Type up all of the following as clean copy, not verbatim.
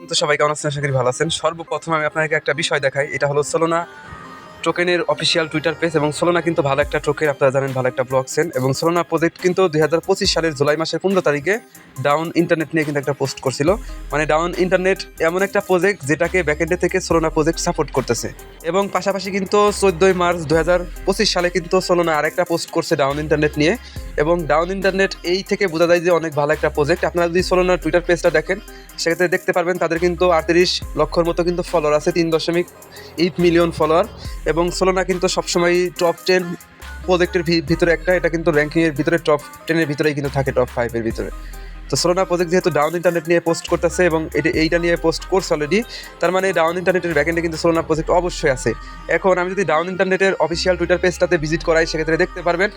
তো সবাই কেমন আছেন? আশা করি ভালো আছেন। সর্বপ্রথম আমি আপনাকে একটা বিষয় দেখাই। এটা হলো সোলোনা টোকেনের অফিসিয়াল টুইটার পেজ এবং সোলোনা কিন্তু ভালো একটা টোকেন, আপনারা জানেন, ভালো একটা ব্লকচেন। এবং সোলোনা প্রজেক্ট কিন্তু 2025 সালের জুলাই মাসের 15 তারিখে ডাউন ইন্টারনেট নিয়ে কিন্তু একটা পোস্ট করছিল। মানে ডাউন ইন্টারনেট এমন একটা প্রজেক্ট যেটাকে ব্যাকএন্ডে থেকে সোলোনা প্রজেক্ট সাপোর্ট করতেছে। এবং পাশাপাশি কিন্তু 14 মার্চ 2025 সালে কিন্তু সোলোনা আরেকটা পোস্ট করছে ডাউন ইন্টারনেট নিয়ে। এবং ডাউন ইন্টারনেট এই থেকে বোঝা যায় যে অনেক ভালো একটা প্রজেক্ট। আপনারা যদি সোলোনার টুইটার পেজটা দেখেন, সেক্ষেত্রে দেখতে পারবেন তাদের কিন্তু 38 লক্ষর মতো কিন্তু ফলোয়ার আছে, 3.8 মিলিয়ন ফলোয়ার। এবং সোলোনা কিন্তু সবসময় টপ 10 প্রজেক্টের ভিতরে একটা, এটা কিন্তু র্যাঙ্কিংয়ের ভিতরে টপ 10-এর ভিতরেই কিন্তু থাকে, টপ 5-এর ভিতরে। তো সোলোনা প্রজেক্ট যেহেতু ডাউন ইন্টারনেট নিয়ে পোস্ট করতেছে এবং এইটা নিয়ে পোস্ট করছে অলরেডি, তার মানে ডাউন ইন্টারনেটের ব্যাকএন্ডে কিন্তু সোলোনা প্রজেক্ট অবশ্যই আছে। এখন আমি যদি ডাউন ইন্টারনেটের অফিসিয়াল টুইটার পেজটাতে ভিজিট করাই, সেক্ষেত্রে দেখতে পারবেন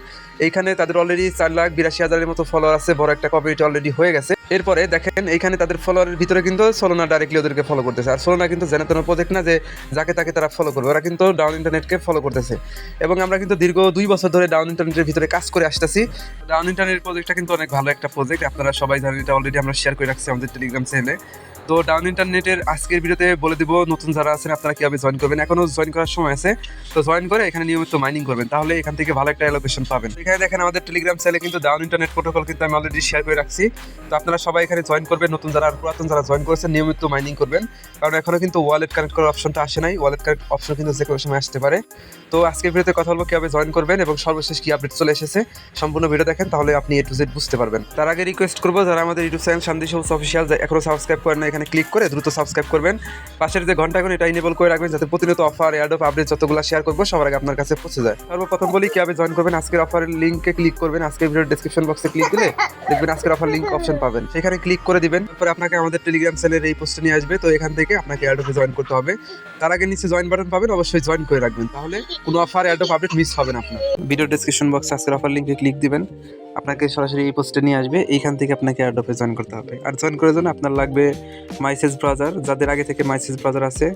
এইখানে তাদের অলরেডি 4,82,000-এর মতো ফলোয়ার আছে, বড় একটা কমিউনিটি অলরেডি হয়ে গেছে। এরপরে দেখেন এইখানে তাদের ফলোয়ারের ভিতরে কিন্তু সোলোনা ডাইরেক্টলি ওদেরকে ফলো করতেছে। আর সোলোনা কিন্তু যেন তেন প্রজেক্ট না যে যাকে তাকে তারা ফলো করবে, ওরা কিন্তু ডাউন ইন্টারনেটকে ফলো করতেছে। এবং আমরা কিন্তু দীর্ঘ 2 বছর ধরে ডাউন ইন্টারনেটের ভিতরে কাজ করে আসতেছি। ডাউন ইন্টারনেট প্রজেক্টটা কিন্তু অনেক ভালো একটা প্রজেক্ট, আপনারা সবাই জানেন, এটা অলরেডি আমরা শেয়ার করে রাখছি আমাদের টেলিগ্রাম চ্যানেলে। তো ডাউন ইন্টারনেটের আজকের ভিডিওতে বলে দিব নতুন যারা আছেন আপনারা কীভাবে জয়েন করবেন। এখনও জয়েন করার সময় আছে, তো জয়েন করে এখানে নিয়মিত মাইনিং করবেন, তাহলে এখান থেকে ভালো একটা অ্যালোকেশন পাবেন। এখানে দেখেন আমাদের টেলিগ্রাম চ্যানেলে কিন্তু ডাউন ইন্টারনেট প্রোটোকল কিন্তু আমি অলরেডি শেয়ার করে রাখছি। তো আপনারা সবাই এখানে জয়েন করবেন, নতুন যারা আর পুরাতন যারা জয়েন করেছেন নিয়মিত মাইনিং করবেন, কারণ এখনও কিন্তু ওয়ালেট কানেক্ট করার অপশনটা আসে নাই। ওয়ালেট কানেক্ট অপশন কিন্তু যে কোনো সময় আসতে পারে। তো আজকের ভিডিওতে কথা বলবো কীভাবে জয়েন করবেন এবং সর্বশেষ কী আপডেট চলে এসেছে। সম্পূর্ণ ভিডিও দেখেন, তাহলে আপনি A to Z বুঝতে পারবেন। তার আগে রিকোয়েস্ট করবো, যারা আমাদের ইউটিউব চ্যানেল শান্তি সবুজ অফিসিয়াল এখনও সাবস্ক্রাইব করেন না, এখানে ক্লিক করে দ্রুত সাবস্ক্রাইব করবেন। পাশের যে ঘন্টা এখন এটা ইনেবল করে রাখবেন, যাতে প্রতিনিয়ত অফার, এয়ারড্রপ, আপডেট যতগুলো শেয়ার করবো সবার আগে আপনার কাছে পৌঁছে যায়। সর্বপ্রথম বলি কীভাবে জয়েন করবেন। আজকের অফারের লিঙ্কে ক্লিক করবেন, আজকের ভিডিওর ডেসক্রিপশন বক্সে ক্লিক দিলে দেখবেন আজকের অফার লিঙ্ক অপশন পাবেন, সেখানে ক্লিক করে দিবেন। তারপরে আপনাকে আমাদের টেলিগ্রাম চ্যানেলের এই পোস্টে নিয়ে আসবে। তো এখান থেকে আপনাকে এয়ারড্রপে জয়েন করতে হবে। তার আগে নিচে জয়েন বাটন পাবেন, অবশ্যই জয়েন করে রাখবেন, তাহলে কোনো অফার, এয়ারড্রপ, আপডেট মিস হবে না আপনার। ভিডিও ডেসক্রিপশন বক্সে আজকের অফার লিঙ্কে ক্লিক দিবেন, আপনাকে সরাসরি এই পোস্টে নিয়ে আসবে। এইখান থেকে আপনাকে এয়ারড্রপে জয়েন করতে হবে। আর জয়েন করার জন্য আপনার লাগবে মাইসেজ ব্রাউজার। যাদের আগে থেকে মাইসেজ ব্রাউজার আছে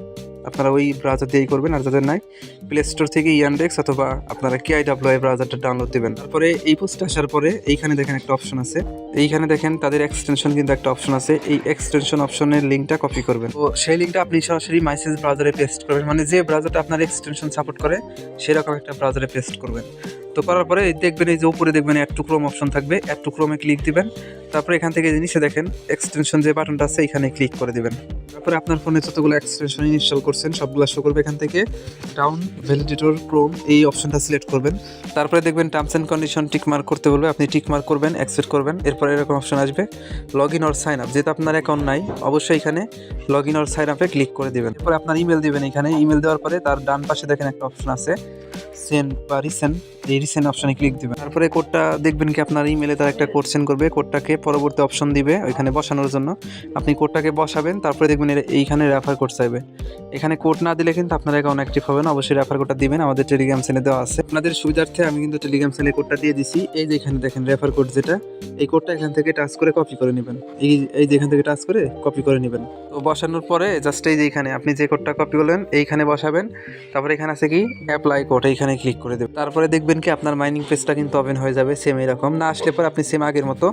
আপনারা ওই ব্রাউজার দিয়েই করবেন, আর যাদের নাই প্লে স্টোর থেকে ইয়ানডেক্স অথবা আপনারা KIWI ব্রাউজারটা ডাউনলোড দেবেন। তারপরে এই পোস্টে আসার পরে এইখানে দেখেন একটা অপশন আছে, এইখানে দেখেন তাদের এক্সটেনশন কিন্তু একটা অপশন আছে। এই এক্সটেনশন অপশনের লিঙ্কটা কপি করবেন। তো সেই লিঙ্কটা আপনি সরাসরি মাইসেজ ব্রাউজারে পেস্ট করবেন, মানে যে ব্রাউজারটা আপনার এক্সটেনশন সাপোর্ট করে সেরকম একটা ব্রাউজারে পেস্ট করবেন। তো করার পরে দেখবেন এই যে উপরে দেখবেন অ্যাড টু ক্রোম অপশন থাকবে, অ্যাড টু ক্রোমে ক্লিক দিবেন। তারপরে এখান থেকে জিনিসে দেখেন এক্সটেনশন যে বাটনটা আছে এখানে ক্লিক করে দিবেন। তারপরে আপনার ফোনে যতগুলো এক্সটেনশন ইনস্টল করছেন সবগুলো শো করবে। এখান থেকে ডাউন ভ্যালিডেটর ক্রোম এই অপশনটা সিলেক্ট করবেন। তারপরে দেখবেন terms and condition tick mark করতে বলবে, আপনি টিক মার্ক করবেন, অ্যাকসেপ্ট করবেন। এরপরে এরকম অপশন আসবে log in or sign up. যেহেতু আপনার অ্যাকাউন্ট নাই, অবশ্যই এখানে লগ ইন অর সাইন আপে ক্লিক করে দেবেন। এরপরে আপনার ইমেল দিবেন। এখানে ইমেল দেওয়ার পরে তার ডান পাশে দেখেন একটা অপশন আছে সেন্ড বা রিসেন্ড, এই রিসেন্ড অপশনে ক্লিক দিবেন। তারপরে কোডটা দেখবেন কি আপনার ইমেলে তার একটা কোড সেন্ড করবে, কোডটাকে পরবর্তী অপশন দিবে ওইখানে বসানোর জন্য, আপনি কোডটাকে বসাবেন। তারপরে দেখবেন এইখানে রেফার কোড চাইবে, এখানে কোড না দিলে কিন্তু আপনার অ্যাকাউন্ট অ্যাক্টিভ হবে না, অবশ্যই রেফার কোডটা দিবেন। আমাদের টেলিগ্রাম চ্যানেলে দেওয়া আছে, আপনাদের সুবিধার্থে আমি কিন্তু টেলিগ্রাম চ্যানেলে কোডটা দিয়ে দিছি। এই যে এখানে দেখেন রেফার কোড, যেটা এই কোডটা এখান থেকে টাচ করে কপি করে নেবেন, এই যে এখান থেকে টাচ করে কপি করে নেবেন। তো বসানোর পরে জাস্ট এই যে এখানে আপনি যে কোডটা কপি করলেন এইখানে বসাবেন। তারপরে এখানে আছে কি অ্যাপ্লাই কোড, এইখানে ক্লিক করে দেবেন। তারপরে দেখবেন কি আপনার মাইনিং পেজটা কিন্তু ওপেন হয়ে যাবে সেম এরকম। না আসলে পরে আপনি সেম আগের মতো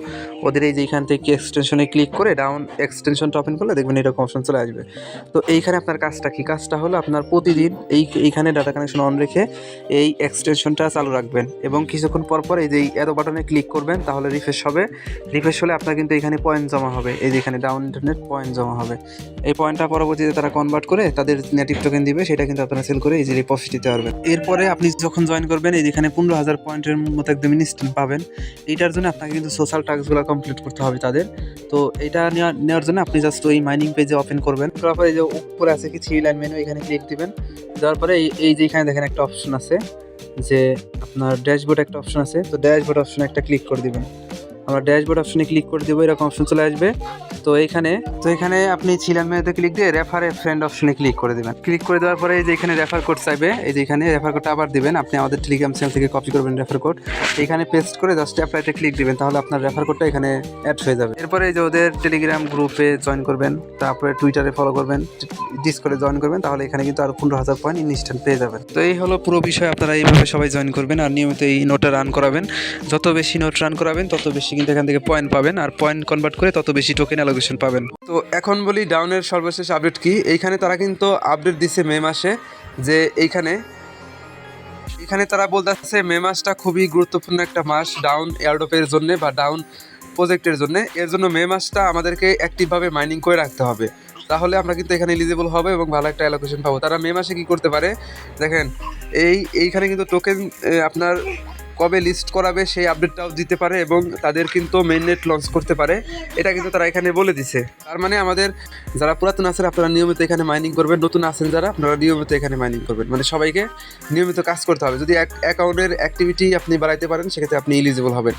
ওদের এই যে এখান থেকে এক্সটেনশনে ক্লিক করে ডাউন এক্সটেনশনটা ওপেন করলে দেখবেন এরকম অপশন চলে আসবে। তো এইখানে আপনার কাজটা কি, কাজটা হলো আপনার প্রতিদিন এইখানে ডাটা কানেকশন অন রেখে এই এক্সটেনশনটা চালু রাখবেন এবং কিছুক্ষণ পর পর এই যে অ্যারো বাটনে ক্লিক করবেন, তাহলে রিফ্রেশ হবে। রিফ্রেশ হলে আপনার কিন্তু এখানে পয়েন্ট জমা হবে, এই যে এখানে ডাউন ইন্টারনেট পয়েন্ট জমা হবে। এই পয়েন্টটা পরবর্তীতে তারা কনভার্ট করে তাদের নেটিভ টোকেন দিবে, সেটা কিন্তু আপনারা সেল করে ইজিলি প্রফিট দিতে পারবেন। এরপরে আপনি যখন জয়েন করবেন এই যেখানে 15,000 পয়েন্টের মতো একদম ইনস্ট্যান্ট পাবেন। এইটার জন্য আপনাকে কিন্তু সোশ্যাল টাস্কগুলো কমপ্লিট করতে হবে তাদের। তো এটা নেওয়ার জন্য আপনি জাস্ট ওই মাইনিং পেজে ওপেন করবেন, তারপরে এই যে উপরে আছে কি 3 লাইন মেনু, এখানে ক্লিক দিবেন। দেওয়ার পরে এই যে এখানে দেখেন একটা অপশন আছে যে আপনার ড্যাশবোর্ড একটা অপশন আছে, তো ড্যাশবোর্ড অপশনে একটা ক্লিক করে দিবেন। আমরা ড্যাশবোর্ড অপশনে ক্লিক করে দেবো, এরকম অপশন চলে আসবে। তো এখানে আপনি ছিলেন মেনুতে ক্লিক দিয়ে রেফার এ ফ্রেন্ড অপশনে ক্লিক করে দেবেন। ক্লিক করে দেওয়ার পরে এই যে এখানে রেফার কোড চাইবে, এই যে এখানে রেফার কোডটা আবার দিবেন। আপনি আমাদের টেলিগ্রাম চ্যানেল থেকে কপি করবেন রেফার কোড, এখানে পেস্ট করে জাস্ট অ্যাপ্লাইতে ক্লিক দিবেন, তাহলে আপনার রেফার কোডটা এখানে অ্যাড হয়ে যাবে। এরপরে এই যে ওদের টেলিগ্রাম গ্রুপে জয়েন করবেন, তারপরে টুইটারে ফলো করবেন, ডিসকর্ডে জয়েন করবেন, তাহলে এখানে কিন্তু আরও 15,000 পয়েন্ট ইনস্ট্যান্ট পেয়ে যাবেন। তো এই হলো পুরো বিষয়, আপনারা এইভাবে সবাই জয়েন করবেন আর নিয়মিত এই নোটটা রান করাবেন। যত বেশি নোট রান করাবেন তত বেশি কিন্তু এখান থেকে পয়েন্ট পাবেন, আর পয়েন্ট কনভার্ট করে তত বেশি টোকেন অ্যালোকেশন পাবেন। তো এখন বলি ডাউনের সর্বশেষ আপডেট কি। এইখানে তারা কিন্তু আপডেট দিছে মে মাসে, যে এখানে তারা বলতেছে মে মাসটা খুবই গুরুত্বপূর্ণ একটা মাস ডাউন এয়ারড্রপের জন্য বা ডাউন প্রজেক্টের জন্য। এর জন্য মে মাসটা আমাদেরকে অ্যাক্টিভভাবে মাইনিং করে রাখতে হবে, তাহলে আমরা কিন্তু এখানে এলিজিবল হবে এবং ভালো একটা অ্যালোকেশন পাবো। তারা মে মাসে কী করতে পারে দেখেন, এইখানে কিন্তু টোকেন আপনার কবে লিস্ট করাবে সেই আপডেটটাও দিতে পারে এবং তাদের কিন্তু মেইননেট লঞ্চ করতে পারে, এটা কিন্তু তারা এখানে বলে দিছে। তার মানে আমাদের যারা পুরাতন আছেন আপনারা নিয়মিত এখানে মাইনিং করবেন, নতুন আছেন যারা আপনারা নিয়মিত এখানে মাইনিং করবেন, মানে সবাইকে নিয়মিত কাজ করতে হবে। যদি অ্যাকাউন্টের অ্যাক্টিভিটি আপনি বাড়াইতে পারেন সেক্ষেত্রে আপনি এলিজিবল হবেন,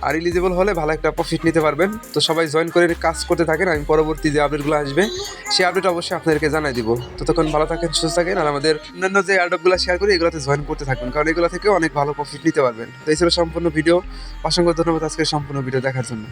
আর এলিজিবল হলে ভালো একটা প্রফিট নিতে পারবেন। তো সবাই জয়েন করে কাজ করতে থাকেন, আমি পরবর্তী যে আপডেটগুলো আসবে সেই আপডেট অবশ্যই আপনাদেরকে জানাই দিব। ততক্ষণ ভালো থাকেন, সুস্থ থাকেন, আর আমাদের অন্যান্য যে আপডেটগুলো শেয়ার করি এগুলোতে জয়েন করতে থাকবেন, কারণ এগুলো থেকে অনেক ভালো প্রফিট নিতে পারবেন। তো এই ছিল সম্পূর্ণ ভিডিও। অসংখ্য ধন্যবাদ আজকের সম্পূর্ণ ভিডিও দেখার জন্য।